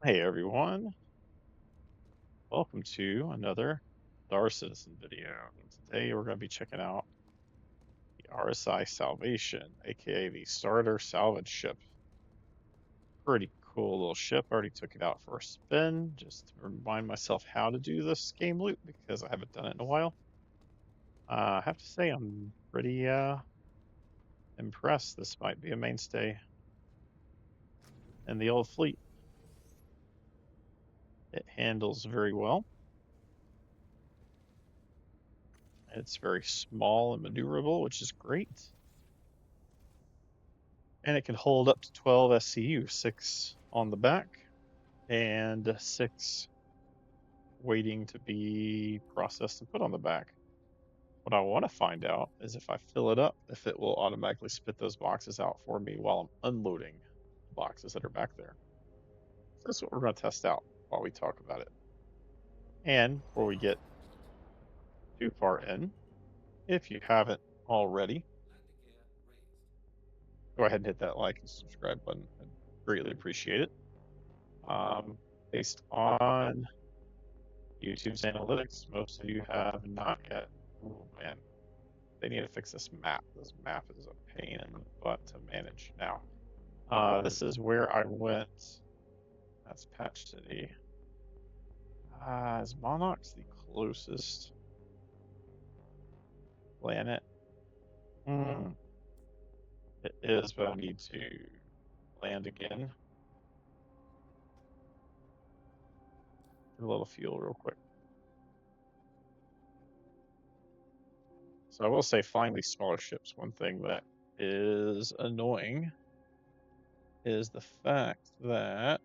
Hey everyone, welcome to another Star Citizen video. Today we're going to be checking out the RSI Salvation, aka the starter salvage ship. Pretty cool little ship. I already took it out for a spin just to remind myself how to do this game loop because I haven't done it in a while. I have to say I'm pretty impressed. This might be a mainstay in the old fleet. It handles very well. It's very small and maneuverable, which is great. And it can hold up to 12 SCU, 6 on the back and 6 waiting to be processed and put on the back. What I want to find out is if I fill it up, if it will automatically spit those boxes out for me while I'm unloading the boxes that are back there. So that's what we're going to test out while we talk about it. And before we get too far in, if you haven't already, go ahead and hit that like and subscribe button. I'd greatly appreciate it. Based on YouTube's analytics, most of you have not yet. Oh man, they need to fix this map. This map is a pain in the butt to manage. Now, this is where I went. That's Patch City. Is Monarch's the closest planet? It is, but I need to land again. Get a little fuel real quick. So I will say flying these smaller ships, one thing that is annoying is the fact that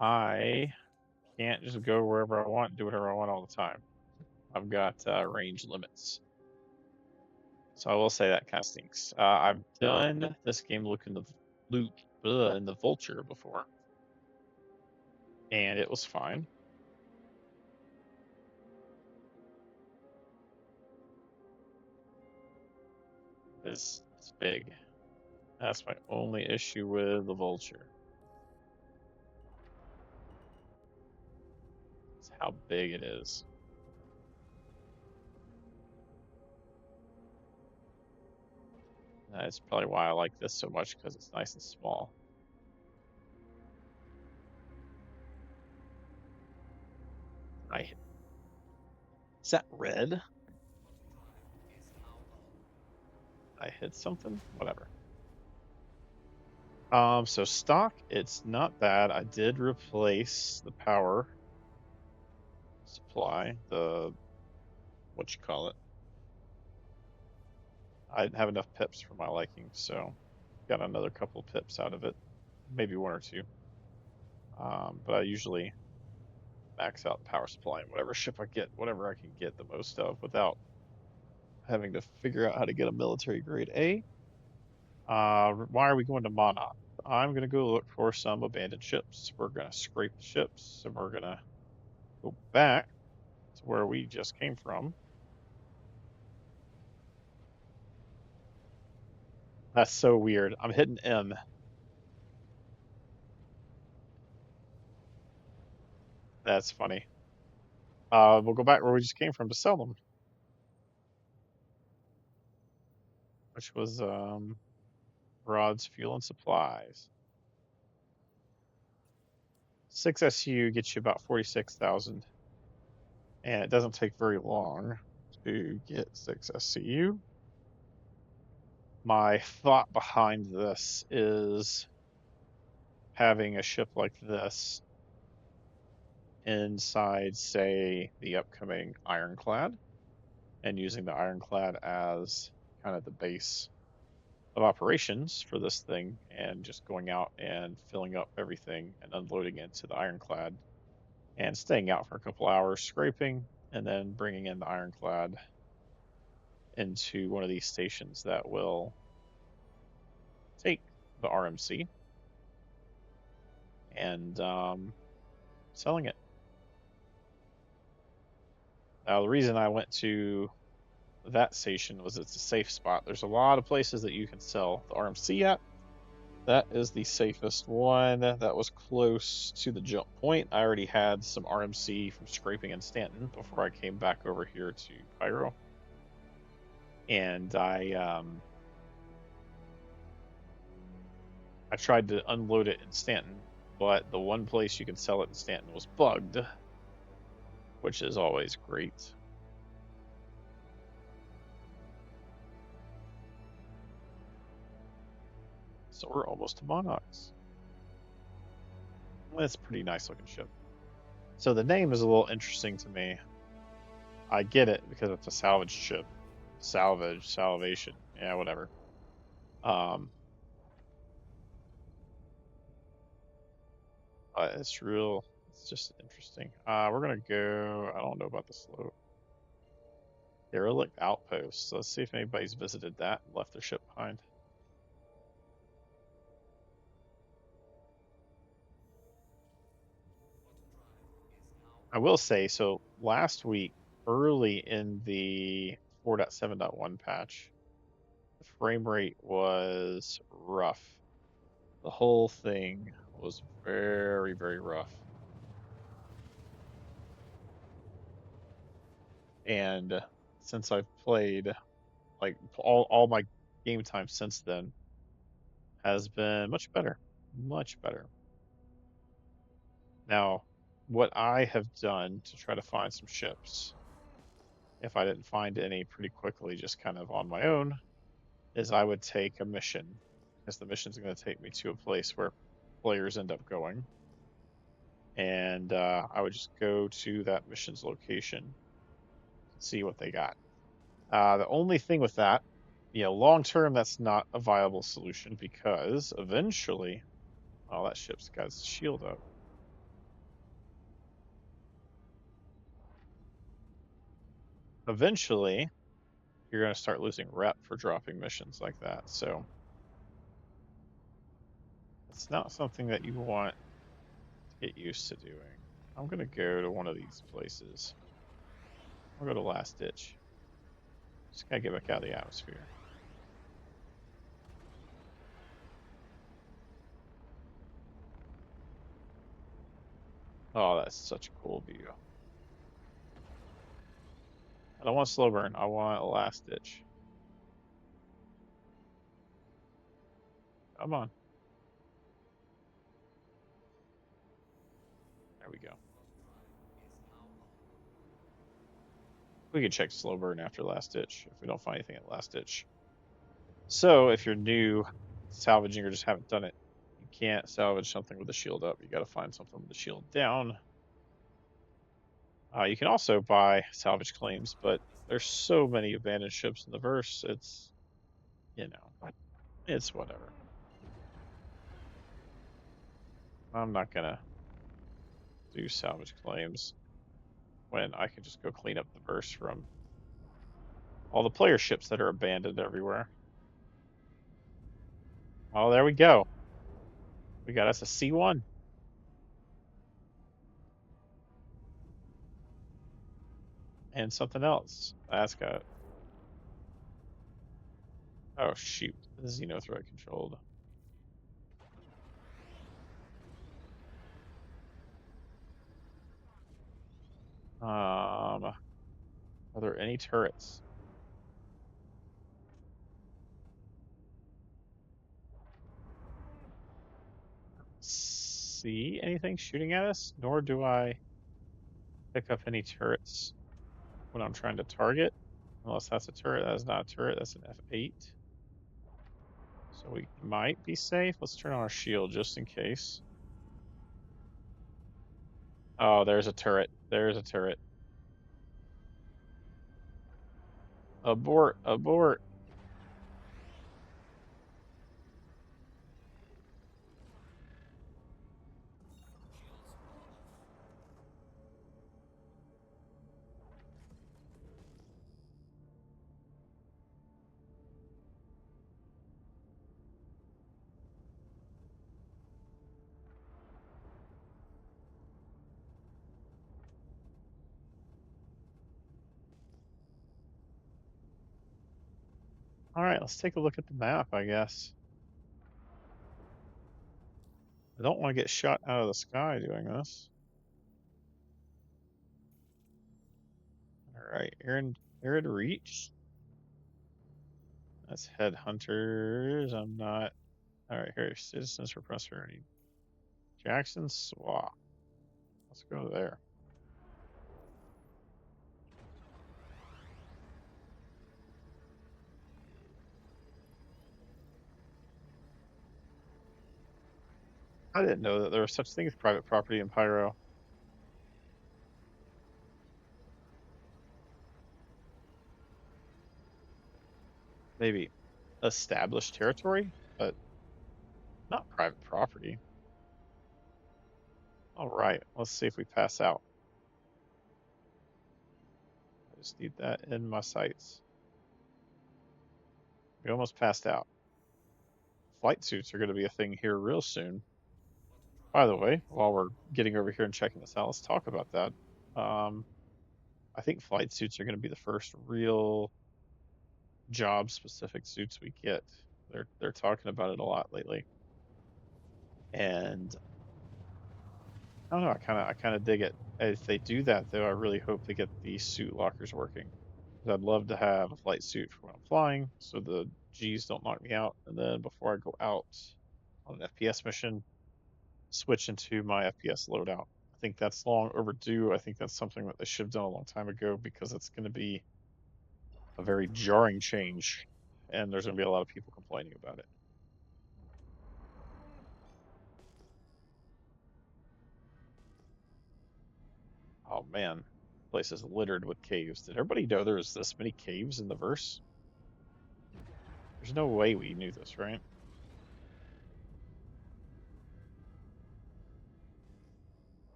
I can't just go wherever I want, do whatever I want all the time. I've got range limits. So I will say that kind of stinks. I've done this game loop in the Vulture before, and it was fine. It's big. That's my only issue with the Vulture. It's how big it is. That's probably why I like this so much, because it's nice and small. Is that red? I hit something? Whatever. So stock, it's not bad. I did replace the power supply, what you call it. I didn't have enough pips for my liking, so got another couple pips out of it, maybe one or two. But I usually max out power supply in whatever ship I get, whatever I can get the most of without having to figure out how to get a military grade A. Why are we going to Monarch? I'm going to go look for some abandoned ships. We're going to scrape the ships, and we're going to go back to where we just came from. That's so weird. I'm hitting M. That's funny. We'll go back where we just came from to sell them, which was rods, fuel, and supplies. 6 SU gets you about 46,000, and it doesn't take very long to get 6 SCU. My thought behind this is having a ship like this inside, say, the upcoming Ironclad, and using the Ironclad as kind of the base of operations for this thing, and just going out and filling up everything and unloading into the Ironclad and staying out for a couple hours, scraping, and then bringing in the Ironclad into one of these stations that will take the RMC and selling it. Now, the reason I went to that station was it's a safe spot. There's a lot of places that you can sell the RMC at, That is the safest one. That was close to the jump point. I already had some RMC from scraping in Stanton before I came back over here to Pyro. And I tried to unload it in Stanton, but the one place you can sell it in Stanton was bugged, which is always great. So we're almost to Monarchs. It's a pretty nice looking ship. So the name is a little interesting to me. I get it because it's a salvage ship. Salvage, salvation, yeah, whatever. It's real. It's just interesting. We're gonna go. I don't know about the slope. Derelict outpost. Let's see if anybody's visited that and left their ship behind. I will say, so last week, early in the 4.7.1 patch, the frame rate was rough. The whole thing was very, very rough. And since I've played, like all my game time since then has been much better, much better. Now, what I have done to try to find some ships, if I didn't find any pretty quickly, just kind of on my own, is I would take a mission, because the mission's going to take me to a place where players end up going, and I would just go to that mission's location, see what they got. The only thing with that, long term, that's not a viable solution because eventually, oh, that ship's got its shield up. Eventually, you're going to start losing rep for dropping missions like that. So it's not something that you want to get used to doing. I'm going to go to one of these places. I'll go to Last Ditch. Just got to get back out of the atmosphere. Oh, that's such a cool view. I don't want slow burn. I want a Last Ditch. Come on. There we go. We can check slow burn after Last Ditch if we don't find anything at Last Ditch. So if you're new salvaging or just haven't done it, you can't salvage something with the shield up. You got to find something with the shield down. You can also buy salvage claims, but there's so many abandoned ships in the verse. It's whatever. I'm not gonna do salvage claims when I can just go clean up the verse from all the player ships that are abandoned everywhere. Oh, there we go. We got us a C1 and something else. That's got. Oh shoot, this is threat controlled. Are there any turrets? See anything shooting at us? Nor do I pick up any turrets when I'm trying to target. Unless that's a turret. That is not a turret. That's an F8. So we might be safe. Let's turn on our shield just in case. Oh, there's a turret. There's a turret. Abort, abort. All right, let's take a look at the map, I guess. I don't want to get shot out of the sky doing this. All right, arid reach. That's headhunters. I'm not. All right, here, citizens for prosperity. Jackson Swamp. Let's go there. I didn't know that there was such thing as private property in Pyro. Maybe established territory, but not private property. All right, let's see if we pass out. I just need that in my sights. We almost passed out. Flight suits are going to be a thing here real soon. By the way, while we're getting over here and checking this out, let's talk about that. I think flight suits are going to be the first real job-specific suits we get. They're talking about it a lot lately, and I don't know. I kind of dig it. If they do that, though, I really hope they get the suit lockers working. 'Cause I'd love to have a flight suit for when I'm flying, so the G's don't knock me out, and then before I go out on an FPS mission, switch into my FPS loadout. I think that's long overdue. I think that's something that they should have done a long time ago because it's going to be a very jarring change, and there's going to be a lot of people complaining about it. Oh man, place is littered with caves. Did everybody know there was this many caves in the verse? There's no way we knew this, right?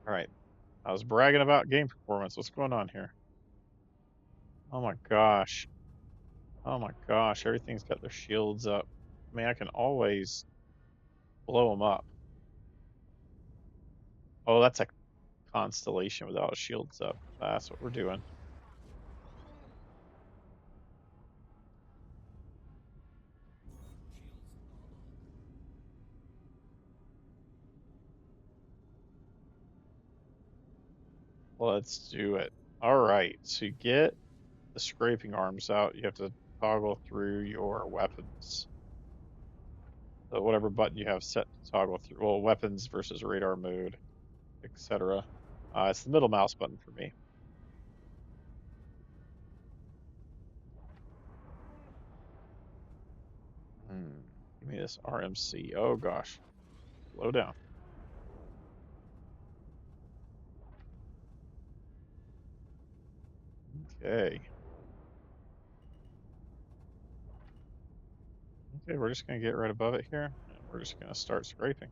All right. I was bragging about game performance. What's going on here? Oh my gosh. Oh my gosh. Everything's got their shields up. I mean, I can always blow them up. Oh, that's a constellation without shields up. That's what we're doing. Let's do it. All right. To get the scraping arms out, you have to toggle through your weapons. So whatever button you have set to toggle through, well, weapons versus radar mode, etc. It's the middle mouse button for me. Give me this RMC. Oh gosh. Slow down. Okay. Okay, we're just gonna get right above it here, and we're just gonna start scraping.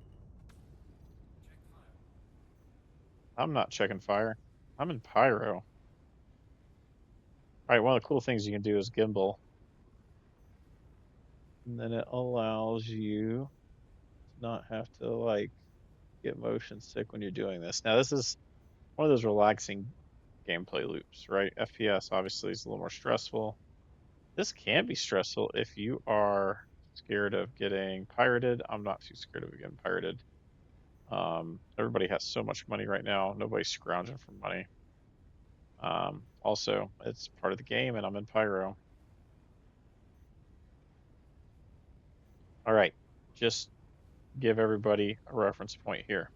I'm not checking fire. I'm in Pyro. All right, one of the cool things you can do is gimbal, and then it allows you to not have to like get motion sick when you're doing this. Now, this is one of those relaxing gameplay loops, right? FPS obviously is a little more stressful. This can be stressful if you are scared of getting pirated. I'm not too scared of getting pirated. Everybody has so much money right now. Nobody's scrounging for money. Also, it's part of the game, and I'm in Pyro. All right, just give everybody a reference point here.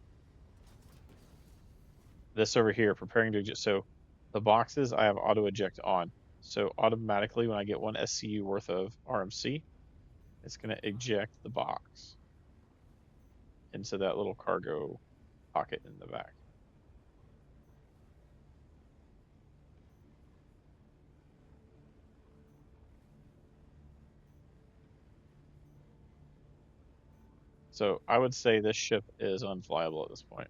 This over here, preparing to eject. So the boxes I have auto eject on. So automatically, when I get one SCU worth of RMC, it's going to eject the box into that little cargo pocket in the back. So I would say this ship is unflyable at this point.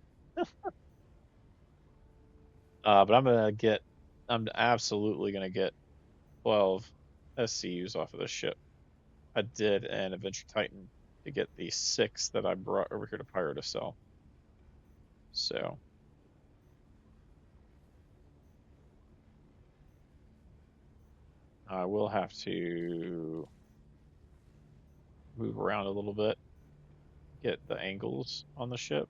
But I'm absolutely gonna get 12 SCUs off of this ship. I did an Adventure Titan to get the 6 that I brought over here to Pyro to sell. So I will have to move around a little bit, get the angles on the ship.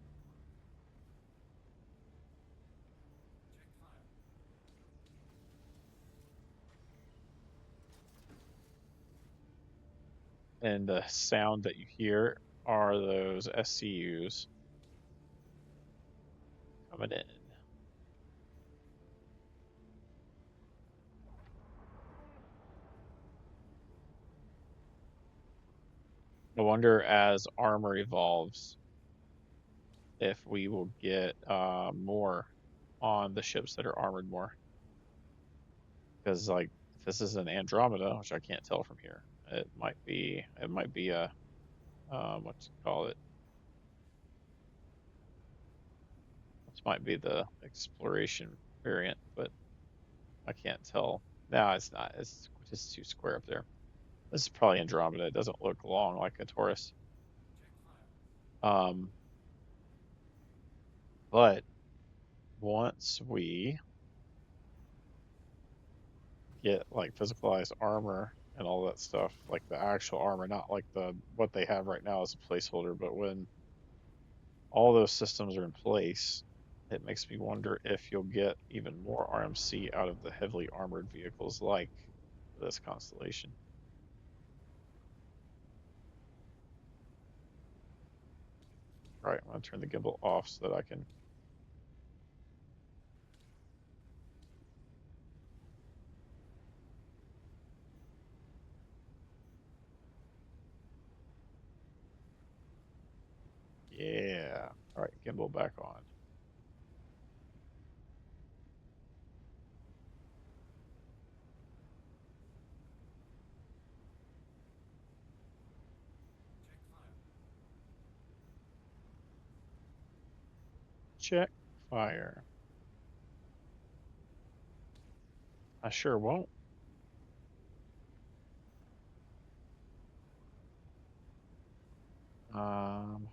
And the sound that you hear are those SCUs coming in. I wonder as armor evolves if we will get more on the ships that are armored more. Because like if this is an Andromeda, which I can't tell from here, it might be a what you call it? This might be the exploration variant, but I can't tell. No, it's not. It's just too square up there. This is probably Andromeda. It doesn't look long like a Taurus. Um, but once we get like physicalized armor and all that stuff, like the actual armor, not like the what they have right now as a placeholder, but when all those systems are in place, it makes me wonder if you'll get even more RMC out of the heavily armored vehicles like this constellation. All right, I'm gonna turn the gimbal off so that I can. Yeah. All right, gimbal back on. Check fire. I sure won't. Um,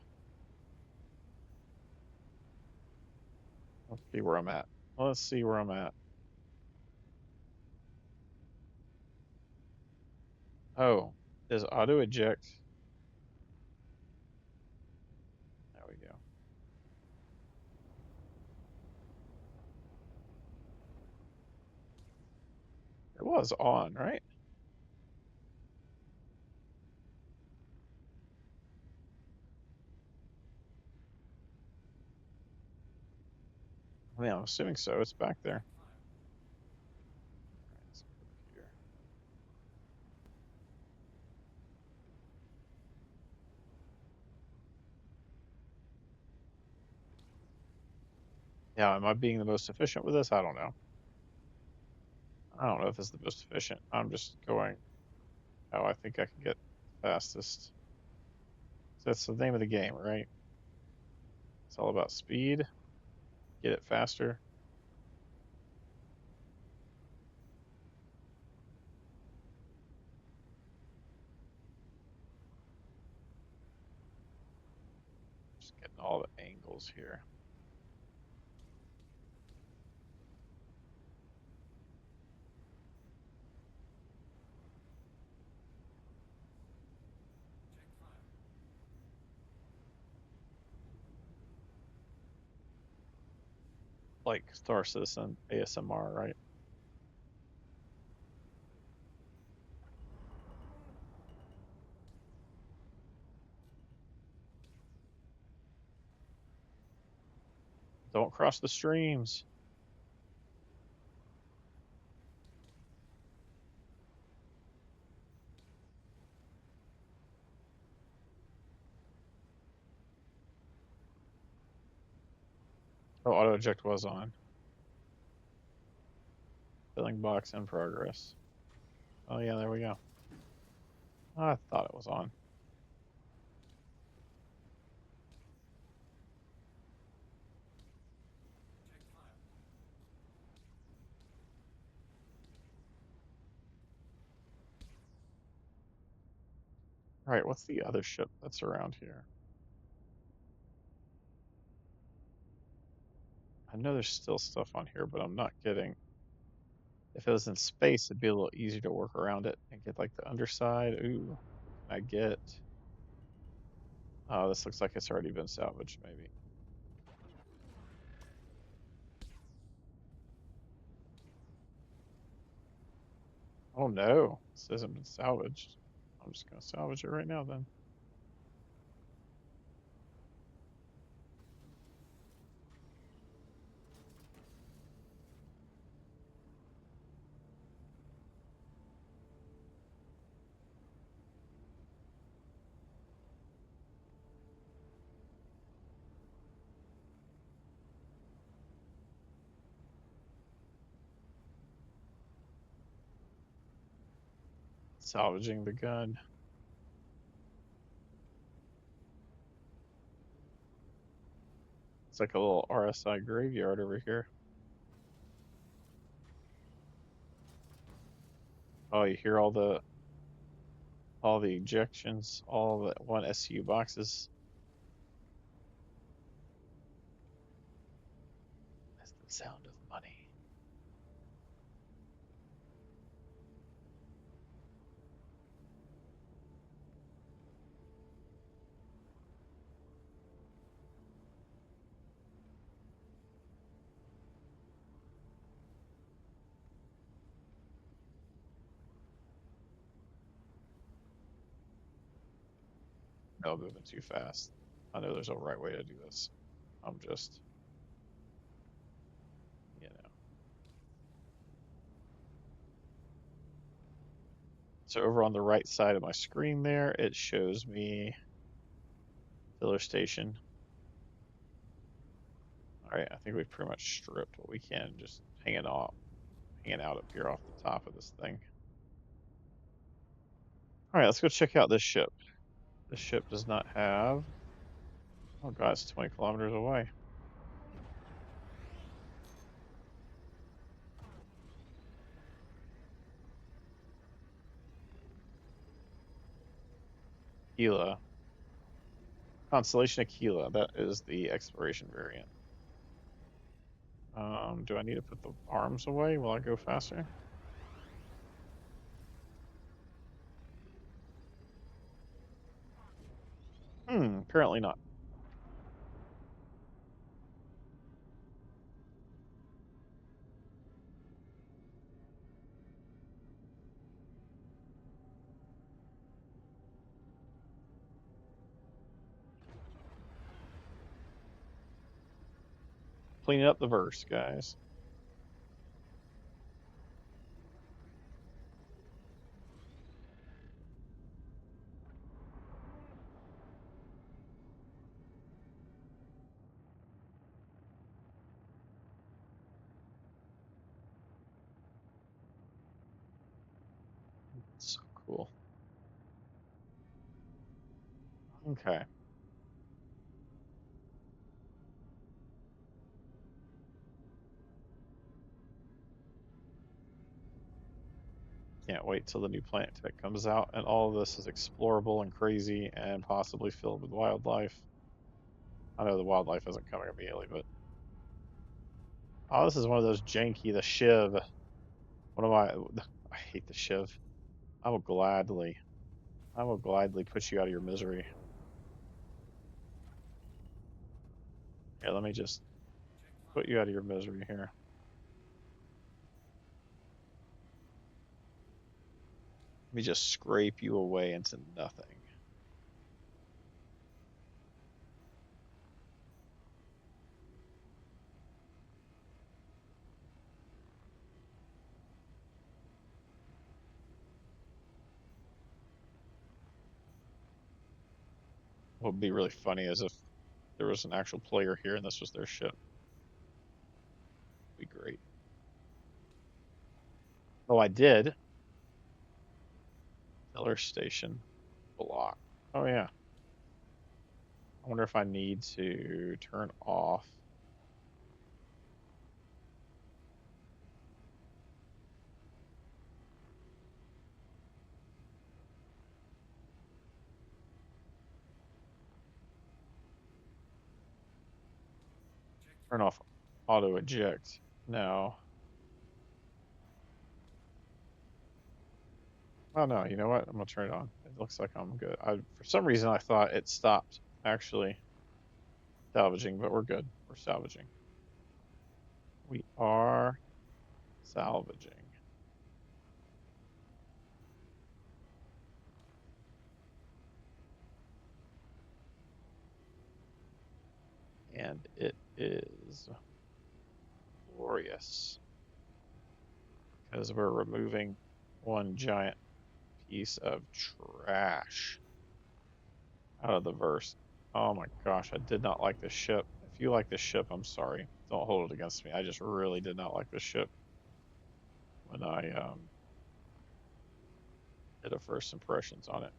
let's see where I'm at. Let's see where I'm at. Oh, does auto eject? There we go. It was on, right? I mean, I'm assuming so. It's back there. All right, let's go here. Yeah, am I being the most efficient with this? I don't know. I don't know if it's the most efficient. I'm just going how I think I can get fastest. So that's the name of the game, right? It's all about speed. Get it faster. Just getting all the angles here. Like Star Citizen ASMR, right? Don't cross the streams. Oh, auto eject was on. Filling box in progress. Oh yeah, there we go. I thought it was on. All right, what's the other ship that's around here? I know there's still stuff on here, but I'm not getting. If it was in space, it'd be a little easier to work around it and get like the underside. Ooh, I get. Oh, this looks like it's already been salvaged, maybe. Oh no, this hasn't been salvaged. I'm just gonna salvage it right now then. Salvaging the gun. It's like a little RSI graveyard over here. Oh, you hear all the ejections, all the one SU boxes. That's the sound of money. No, moving too fast. I know there's a right way to do this. I'm just, you know. So over on the right side of my screen there, it shows me filler station. All right, I think we've pretty much stripped what we can, just hanging out up here off the top of this thing. All right, let's go check out this ship. This ship does not have. Oh god, it's 20 kilometers away. Aquila. Constellation Aquila. That is the exploration variant. Do I need to put the arms away? Will I go faster? Apparently not. Cleaning up the verse, guys. So cool. Okay. Can't wait till the new planet tech comes out and all of this is explorable and crazy and possibly filled with wildlife. I know the wildlife isn't coming immediately, but oh, this is one of those janky, the Shiv. One of my, I hate the Shiv. I will gladly, I will gladly put you out of your misery. Here, let me just put you out of your misery here. Let me just scrape you away into nothing. What would be really funny is if there was an actual player here and this was their ship. It'd be great. Oh, I did. Filler station block. Oh yeah. I wonder if I need to turn off. Turn off auto eject. No. Oh no, you know what? I'm gonna turn it on. It looks like I'm good. For some reason I thought it stopped actually salvaging, but we're good. We're salvaging. We are salvaging. And it is glorious because we're removing one giant piece of trash out of the verse. Oh my gosh, I did not like this ship. If you like this ship, I'm sorry. Don't hold it against me. I just really did not like this ship when I did a first impressions on it.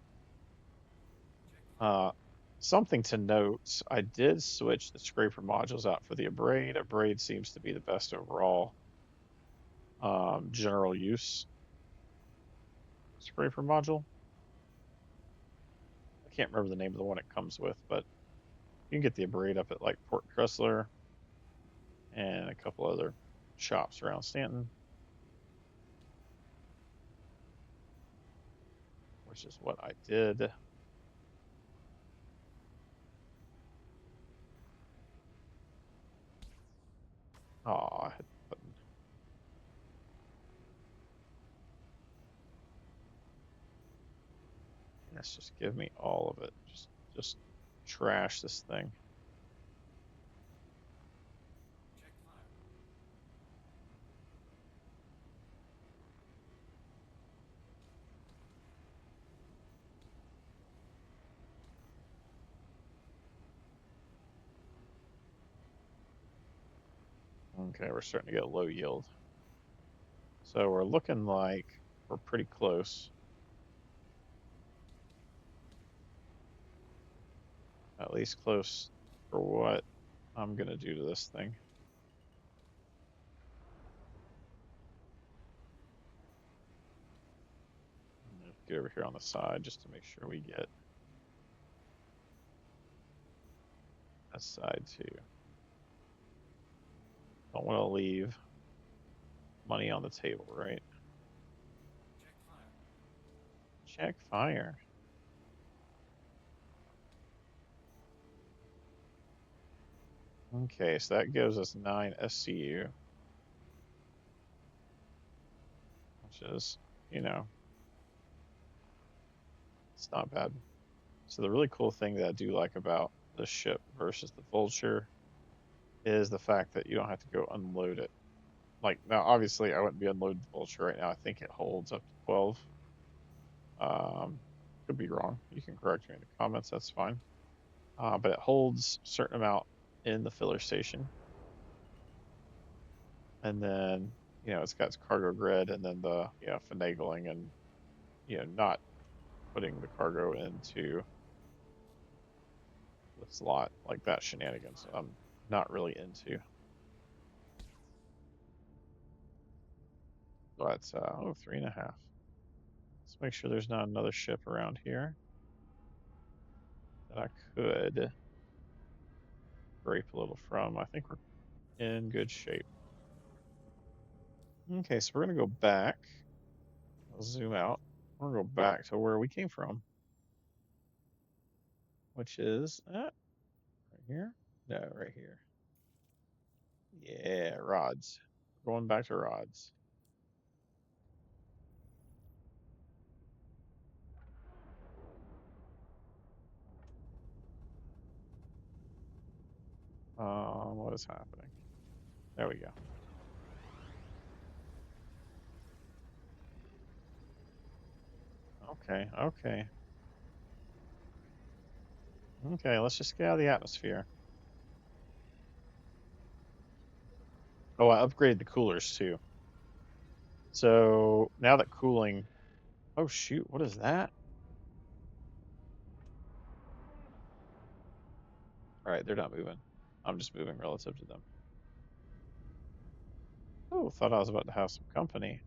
Uh, Something to note, I did switch the scraper modules out for the abrade. Abrade seems to be the best overall general use scraper module. I can't remember the name of the one it comes with, but you can get the abrade up at like Port Cressler and a couple other shops around Stanton, which is what I did. Oh, I hit the button. Let's just give me all of it. Just trash this thing. Okay, we're starting to get low yield. So we're looking like we're pretty close. At least close for what I'm gonna do to this thing. Get over here on the side just to make sure we get that side too. Don't want to leave money on the table, right? Check fire. Okay, so that gives us 9 SCU, which is, you know, it's not bad. So the really cool thing that I do like about the ship versus the Vulture is the fact that you don't have to go unload it. Like now, obviously, I wouldn't be unloading the Vulture right now. I think it holds up to 12. Um, could be wrong. You can correct me in the comments. That's fine. But it holds a certain amount in the filler station, and then it's got its cargo grid, and then the finagling and not putting the cargo into the slot like that shenanigans. I'm not really into. But oh, 3.5. Let's make sure there's not another ship around here that I could scrape a little from. I think we're in good shape. Okay, so we're gonna go back. I'll zoom out. We're gonna go back to where we came from, which is right here. No, right here. Yeah, rods. Going back to rods. What is happening? There we go. Okay, okay, okay. Let's just get out of the atmosphere. Oh, I upgraded the coolers too. So now that cooling. Oh shoot, what is that? All right, they're not moving. I'm just moving relative to them. Oh, thought I was about to have some company.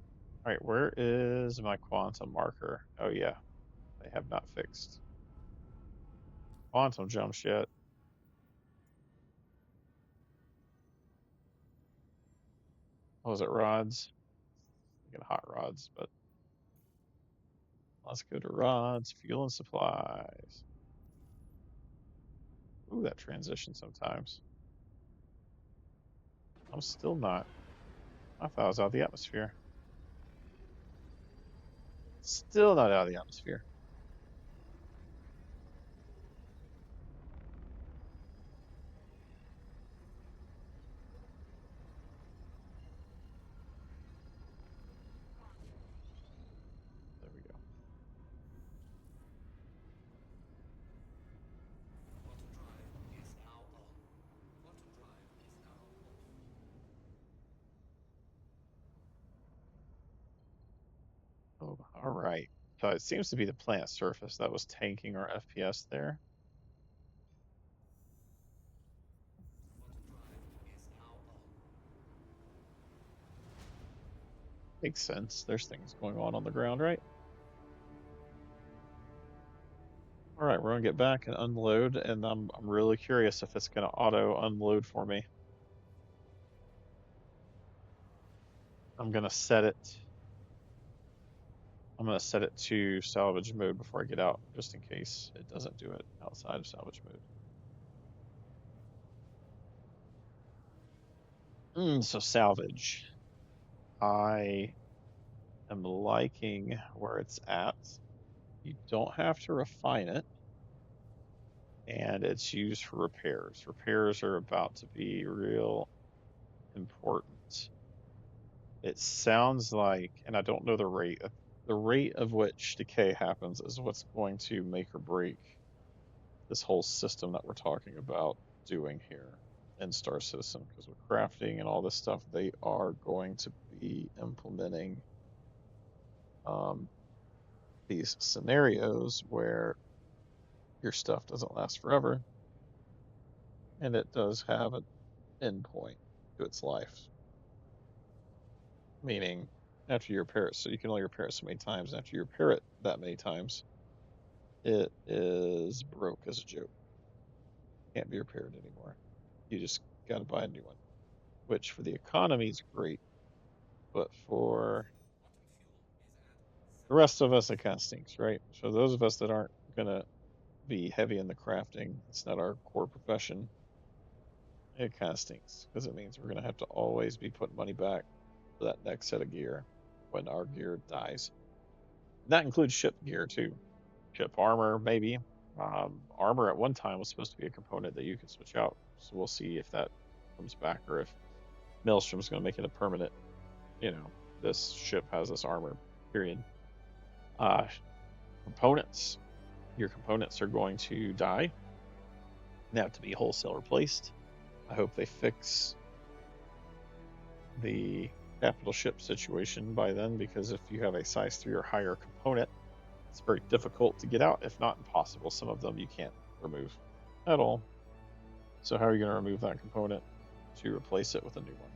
All right, where is my quantum marker? Oh yeah, they have not fixed quantum jumps yet. What was it, rods? Thinking hot rods, but let's go to rods, fuel and supplies. that transition sometimes. I'm still not. I thought I was out of the atmosphere. Still not out of the atmosphere. There we go. Oh, all right. So it seems to be the planet surface that was tanking our FPS there. Makes sense. There's things going on the ground, right? All right, we're gonna get back and unload, and I'm really curious if it's gonna auto unload for me. I'm gonna set it. I'm gonna set it to salvage mode before I get out, just in case it doesn't do it outside of salvage mode. So salvage. I am liking where it's at. You don't have to refine it, and it's used for repairs. Repairs are about to be real important. It sounds like, and I don't know the rate of which decay happens is what's going to make or break this whole system that we're talking about doing here in Star Citizen. Because with crafting and all this stuff, they are going to be implementing um, these scenarios where your stuff doesn't last forever, and it does have an endpoint to its life. Meaning, after you repair it, so you can only repair it so many times. And after you repair it that many times, it is broke as a joke. Can't be repaired anymore. You just got to buy a new one, which for the economy is great, but for the rest of us, it kind of stinks, right? So those of us that aren't gonna be heavy in the crafting, it's not our core profession. It kind of stinks because it means we're gonna have to always be putting money back for that next set of gear when our gear dies. And that includes ship gear too. Ship armor, maybe. Armor at one time was supposed to be a component that you could switch out. So we'll see if that comes back or if Maelstrom's going to make it a permanent. This ship has this armor. Period. Uh, Components. Your components are going to die. They have to be wholesale replaced. I hope they fix the capital ship situation by then, because if you have a size 3 or higher component, it's very difficult to get out, if not impossible. Some of them you can't remove at all. So how are you going to remove that component to replace it with a new one?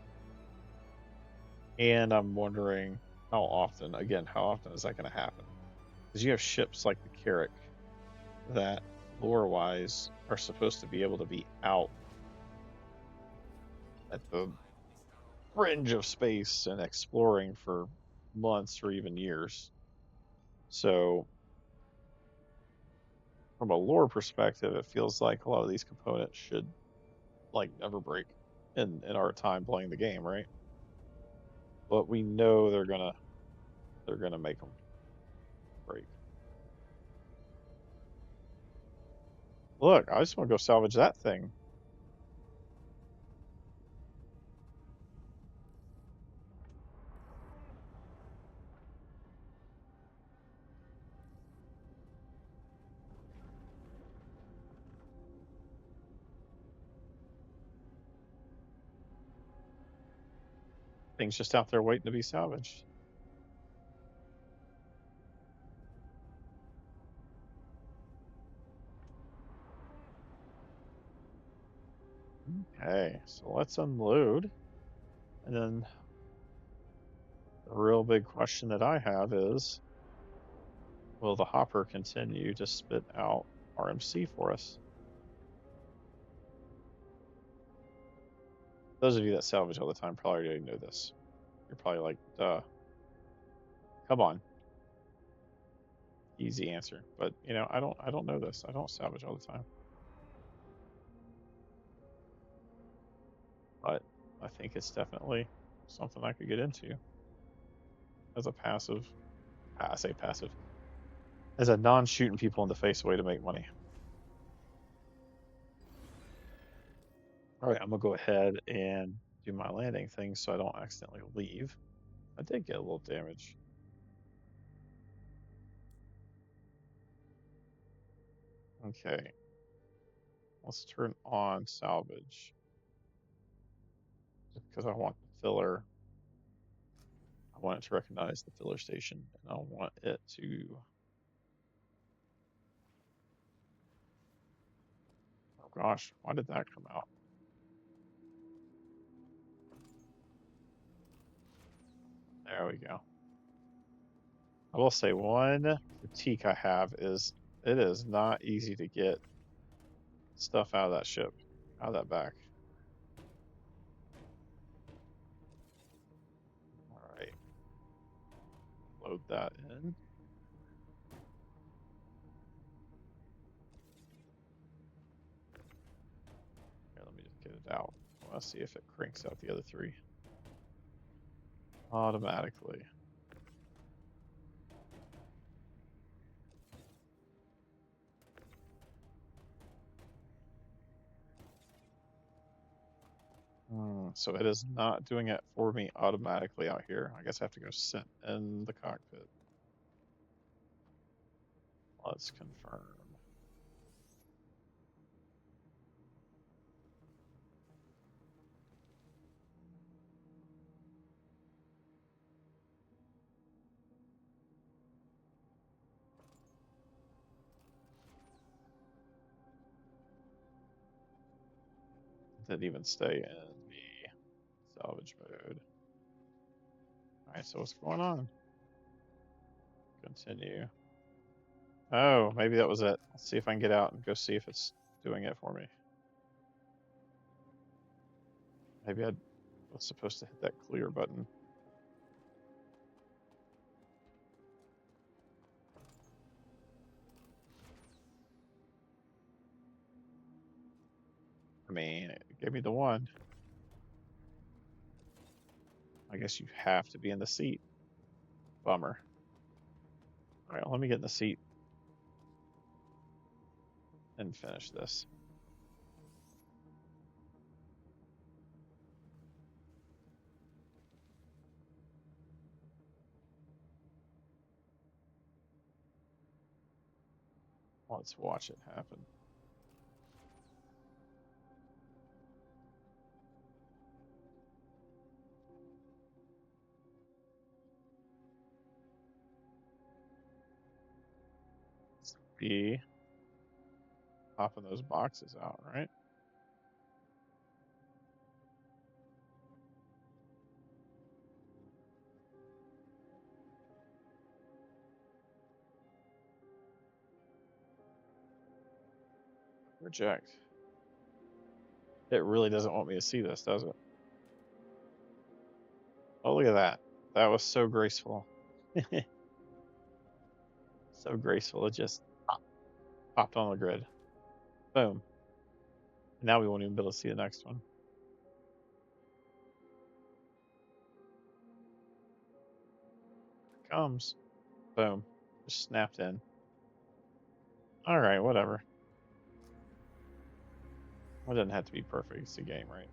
And I'm wondering how often is that going to happen? Because you have ships like the Carrack that, lore-wise, are supposed to be able to be out at the fringe of space and exploring for months or even years. So from a lore perspective, it feels like a lot of these components should like never break in our time playing the game, right? But we know they're gonna make them break. Look, I just want to go salvage that thing. Thing's just out there waiting to be salvaged. Okay, so let's unload. And then the real big question that I have is, will the hopper continue to spit out RMC for us? Those of you that salvage all the time probably already know this. You're probably like, duh, come on. Easy answer. But I don't know this. I don't salvage all the time. but I think it's definitely something I could get into as a passive. I say passive as a non-shooting people in the face way to make money. All right, I'm gonna go ahead and do my landing thing so I don't accidentally leave. I did get a little damage. Okay, let's turn on salvage because I want the filler. I want it to recognize the filler station, and I want it to. Oh gosh, why did that come out? There we go. I will say one critique I have is it is not easy to get stuff out of that ship, out of that back. All right, load that in. Here, let me just get it out. I want to see if it cranks out the other three automatically. So it is not doing it for me automatically out here. I guess I have to go sit in the cockpit. Let's confirm. Didn't even stay in the salvage mode. All right, so what's going on? Continue. Oh, maybe that was it. Let's see if I can get out and go see if it's doing it for me. Maybe I was supposed to hit that clear button. I mean, it gave me the one. I guess you have to be in the seat. Bummer. All right, let me get in the seat and finish this. Let's watch it happen. Let's be popping those boxes out, right? Reject. It really doesn't want me to see this, does it? Oh, look at that. That was so graceful. So graceful. It just popped on the grid. Boom. Now we won't even be able to see the next one. Here it comes. Boom. Just snapped in. All right, whatever. It doesn't have to be perfect. It's a game, right?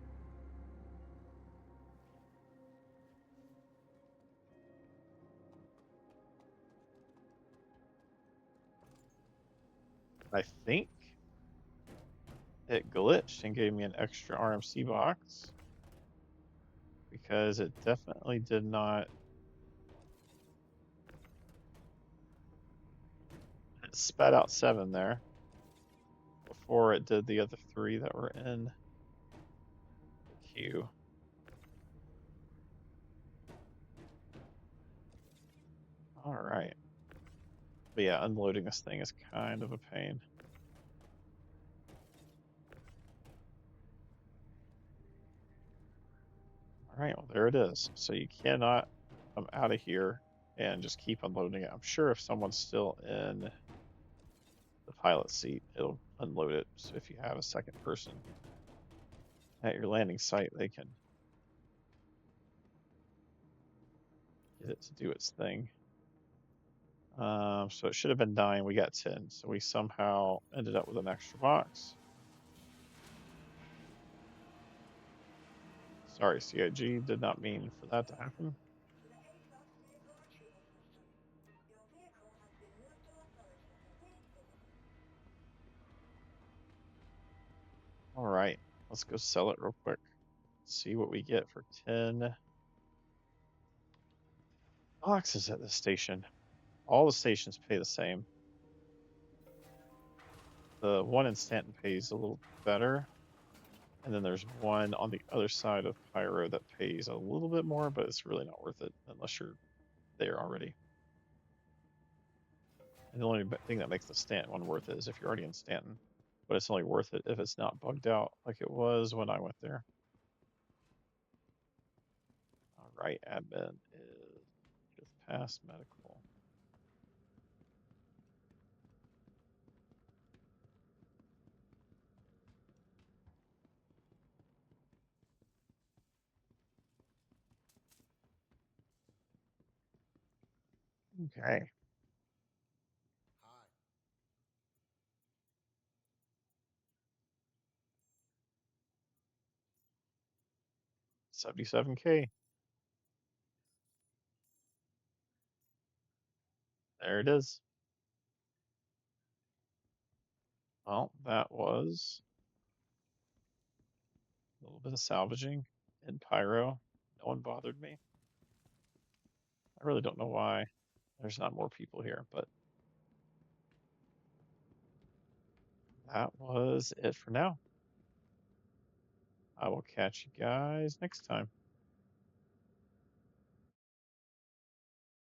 I think it glitched and gave me an extra RMC box because it definitely did not. It spat out 7 there before it did the other 3 that were in the queue. All right. But yeah, unloading this thing is kind of a pain. All right, well, there it is. So you cannot come out of here and just keep unloading it. I'm sure if someone's still in the pilot seat, it'll unload it. So if you have a second person. at your landing site, they can get it to do its thing. So it should have been 9. We got 10. So we somehow ended up with an extra box. Sorry, CIG. Did not mean for that to happen. All right. Let's go sell it real quick. See what we get for 10 boxes at the station. All the stations pay the same. The one in Stanton pays a little better. And then there's one on the other side of Pyro that pays a little bit more, but it's really not worth it unless you're there already. And the only thing that makes the Stanton one worth it is if you're already in Stanton. But it's only worth it if it's not bugged out like it was when I went there. All right, admin is just past medical. Okay. 77K. There it is. Well, that was a little bit of salvaging in Pyro. No one bothered me. I really don't know why there's not more people here, but that was it for now. I will catch you guys next time.